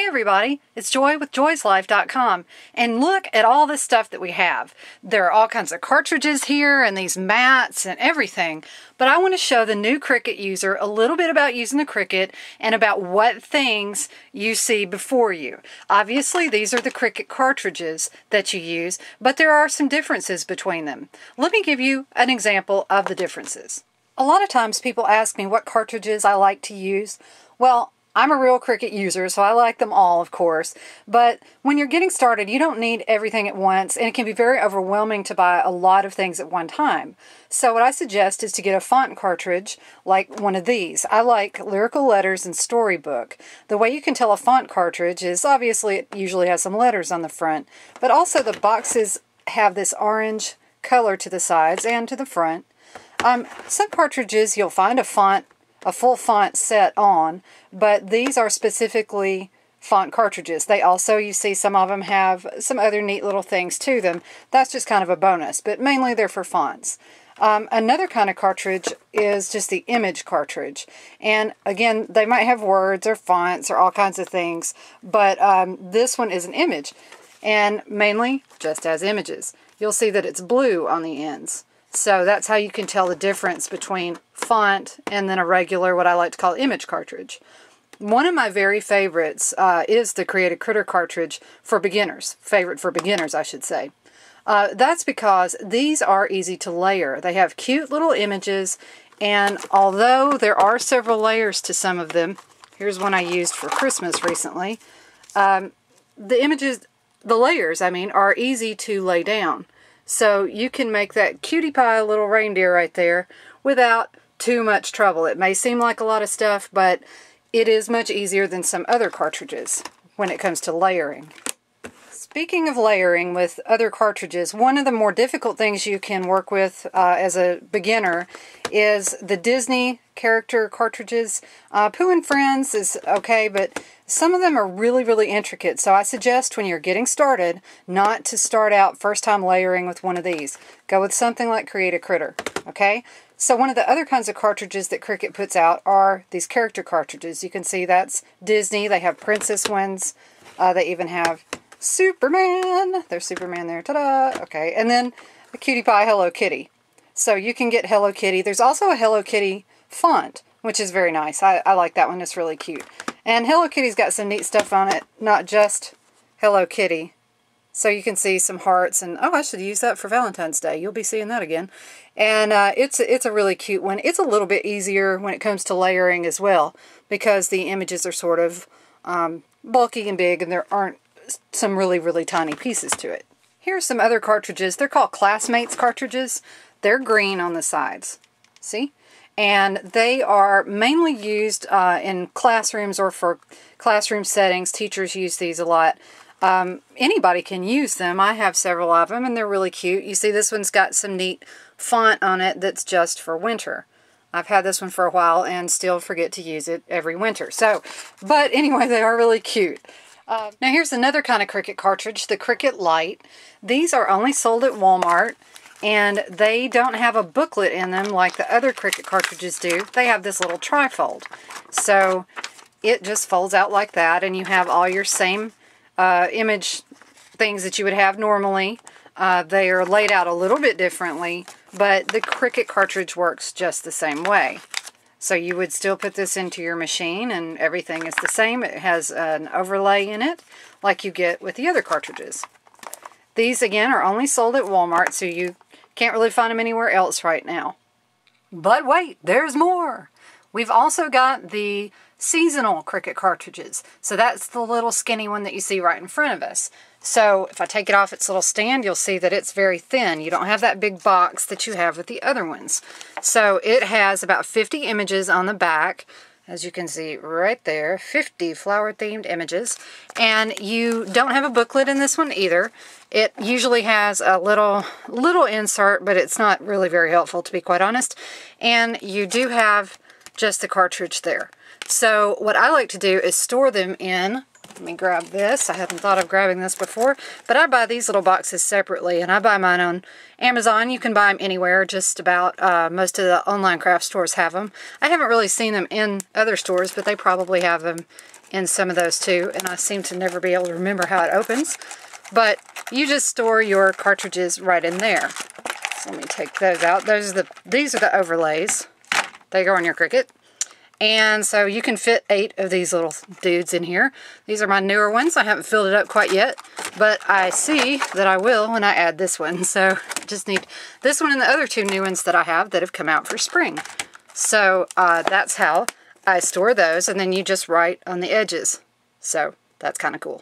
everybody, it's Joy with joyslife.com, and look at all this stuff that we have. There are all kinds of cartridges here and these mats and everything, but I want to show the new Cricut user a little bit about using the Cricut and about what things you see before you. Obviously, these are the Cricut cartridges that you use, but there are some differences between them. Let me give you an example of the differences. A lot of times people ask me what cartridges I like to use. Well, I'm a real Cricut user, so I like them all, of course. But when you're getting started, you don't need everything at once, and it can be very overwhelming to buy a lot of things at one time. So what I suggest is to get a font cartridge like one of these. I like Lyrical Letters and Storybook. The way you can tell a font cartridge is obviously it usually has some letters on the front, but also the boxes have this orange color to the sides and to the front. Some cartridges you'll find a full font set on, but these are specifically font cartridges. They also, you see some of them have some other neat little things to them. That's just kind of a bonus, but mainly they're for fonts. Another kind of cartridge is just the image cartridge. And again, they might have words or fonts or all kinds of things, but this one is an image and mainly just as images. You'll see that it's blue on the ends. So that's how you can tell the difference between font and then a regular, what I like to call image cartridge. One of my very favorites is the Creative Critter cartridge for beginners. Favorite for beginners, I should say. That's because these are easy to layer. They have cute little images, and although there are several layers to some of them, here's one I used for Christmas recently, the layers, are easy to lay down. So you can make that cutie pie little reindeer right there without too much trouble. It may seem like a lot of stuff, but it is much easier than some other cartridges when it comes to layering. Speaking of layering with other cartridges, one of the more difficult things you can work with as a beginner is the Disney character cartridges. Pooh and Friends is okay, but some of them are really, really intricate. So I suggest when you're getting started not to start out first time layering with one of these. Go with something like Creative Critter, okay? So one of the other kinds of cartridges that Cricut puts out are these character cartridges. You can see that's Disney. They have princess ones. They even have Superman. There's Superman there. Ta-da! Okay, and then a cutie pie Hello Kitty. So you can get Hello Kitty. There's also a Hello Kitty font, which is very nice. I like that one. It's really cute. And Hello Kitty's got some neat stuff on it, not just Hello Kitty. So you can see some hearts, and oh, I should use that for Valentine's Day. You'll be seeing that again. And it's a really cute one. It's a little bit easier when it comes to layering as well, because the images are sort of bulky and big, and there aren't some really, really tiny pieces to it. Here's some other cartridges. They're called Classmates cartridges. They're green on the sides. See? And they are mainly used in classrooms or for classroom settings. Teachers use these a lot. Anybody can use them. I have several of them, and they're really cute. You see this one's got some neat font on it that's just for winter. I've had this one for a while and still forget to use it every winter. But anyway, they are really cute. Now here's another kind of Cricut cartridge, the Cricut Lite. These are only sold at Walmart, and they don't have a booklet in them like the other Cricut cartridges do. They have this little trifold. So it just folds out like that, and you have all your same image things that you would have normally. They are laid out a little bit differently, but the Cricut cartridge works just the same way. So you would still put this into your machine and everything is the same. It has an overlay in it like you get with the other cartridges. These again are only sold at Walmart, so you can't really find them anywhere else right now. But wait, there's more! We've also got the seasonal Cricut cartridges. So that's the little skinny one that you see right in front of us. So if I take it off its little stand, you'll see that it's very thin. You don't have that big box that you have with the other ones. So it has about 50 images on the back. As you can see right there, 50 flower-themed images. And you don't have a booklet in this one either. It usually has a little insert, but it's not really very helpful, to be quite honest. And you do have just the cartridge there. So what I like to do is store them in Let me grab this. I hadn't thought of grabbing this before, but I buy these little boxes separately, and I buy mine on Amazon. You can buy them anywhere, just about. Most of the online craft stores have them. I haven't really seen them in other stores, but they probably have them in some of those too, and I seem to never be able to remember how it opens. But you just store your cartridges right in there. So let me take those out. These are the overlays. They go on your Cricut. And so you can fit 8 of these little dudes in here. These are my newer ones. I haven't filled it up quite yet, but I see that I will when I add this one. So I just need this one and the other 2 new ones that I have that have come out for spring. So that's how I store those, and then you just write on the edges. So that's kind of cool.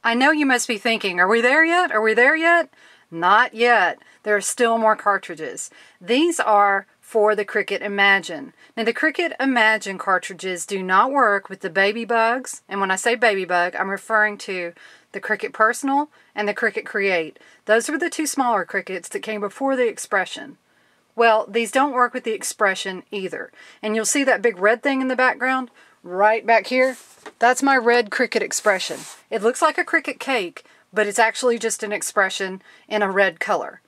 I know you must be thinking, are we there yet? Are we there yet? Not yet. There are still more cartridges. These are for the Cricut Imagine. Now the Cricut Imagine cartridges do not work with the baby bugs, and when I say baby bug, I'm referring to the Cricut Personal and the Cricut Create. Those were the 2 smaller Cricuts that came before the Expression. Well, these don't work with the Expression either. And you'll see that big red thing in the background, right back here. That's my red Cricut Expression. It looks like a Cricut cake, but it's actually just an Expression in a red color.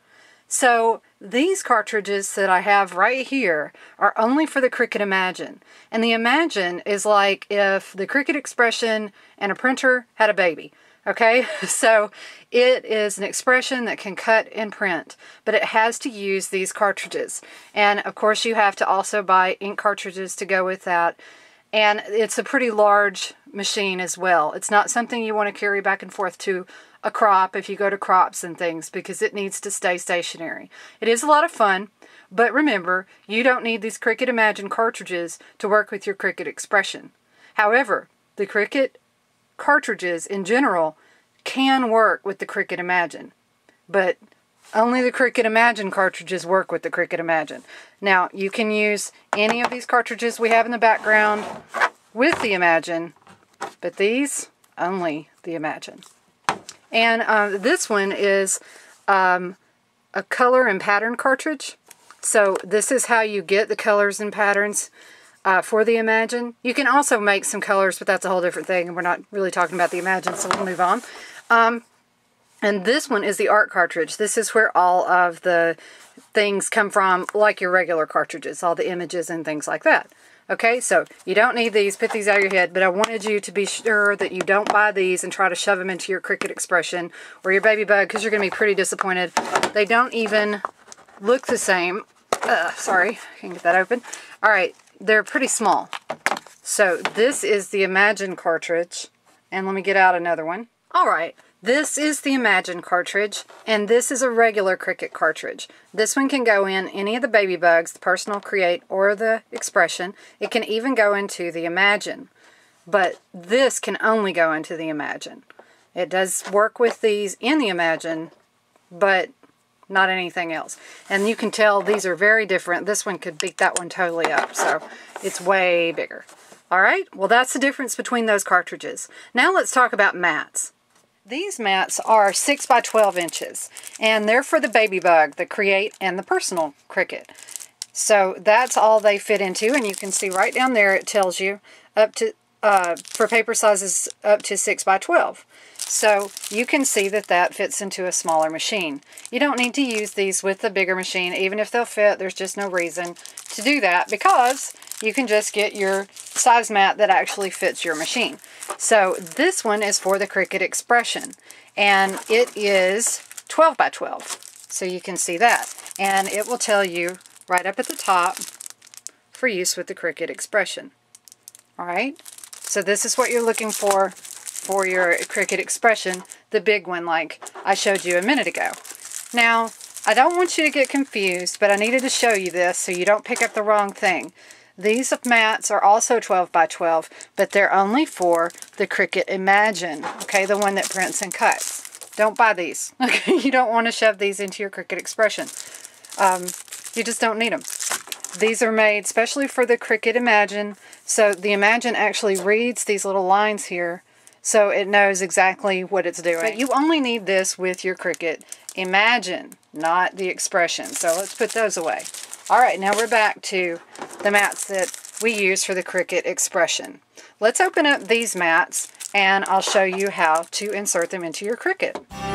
So these cartridges that I have right here are only for the Cricut Imagine. And the Imagine is like if the Cricut Expression and a printer had a baby. Okay, so it is an Expression that can cut and print, but it has to use these cartridges. And of course you have to also buy ink cartridges to go with that. And it's a pretty large machine as well. It's not something you want to carry back and forth to a crop if you go to crops and things, because it needs to stay stationary. It is a lot of fun, but remember, you don't need these Cricut Imagine cartridges to work with your Cricut Expression. However, the Cricut cartridges in general can work with the Cricut Imagine, but only the Cricut Imagine cartridges work with the Cricut Imagine. Now, you can use any of these cartridges we have in the background with the Imagine, but these, only the Imagine. And this one is a color and pattern cartridge. So this is how you get the colors and patterns for the Imagine. You can also make some colors, but that's a whole different thing, and we're not really talking about the Imagine, so we'll move on. And this one is the art cartridge. This is where all of the things come from, like your regular cartridges, all the images and things like that. Okay, so you don't need these, put these out of your head, but I wanted you to be sure that you don't buy these and try to shove them into your Cricut Expression or your baby bug, because you're going to be pretty disappointed. They don't even look the same. Sorry, I can get that open. Alright, they're pretty small. So this is the Imagine cartridge, and let me get out another one. Alright, this is the Imagine cartridge, and this is a regular Cricut cartridge. This one can go in any of the baby bugs, the Personal, Create, or the Expression. It can even go into the Imagine, but this can only go into the Imagine. It does work with these in the Imagine, but not anything else. And you can tell these are very different. This one could beat that one totally up, so it's way bigger. Alright, well that's the difference between those cartridges. Now let's talk about mats. These mats are 6 by 12 inches, and they're for the baby bug, the Create, and the Personal Cricut. So that's all they fit into, and you can see right down there it tells you up to for paper sizes up to 6 by 12. So you can see that that fits into a smaller machine. You don't need to use these with the bigger machine, even if they'll fit. There's just no reason to do that, because you can just get your size mat that actually fits your machine. So this one is for the Cricut Expression, and it is 12 by 12. So you can see that. And it will tell you right up at the top for use with the Cricut Expression. Alright, so this is what you're looking for your Cricut Expression, the big one like I showed you a minute ago. Now, I don't want you to get confused, but I needed to show you this so you don't pick up the wrong thing. These mats are also 12 by 12, but they're only for the Cricut Imagine, okay, the one that prints and cuts. Don't buy these, okay? You don't want to shove these into your Cricut Expression. You just don't need them. These are made specially for the Cricut Imagine, so the Imagine actually reads these little lines here, so it knows exactly what it's doing. But you only need this with your Cricut Imagine, not the Expression, so let's put those away. Alright, now we're back to the mats that we use for the Cricut Expression. let's open up these mats and I'll show you how to insert them into your Cricut.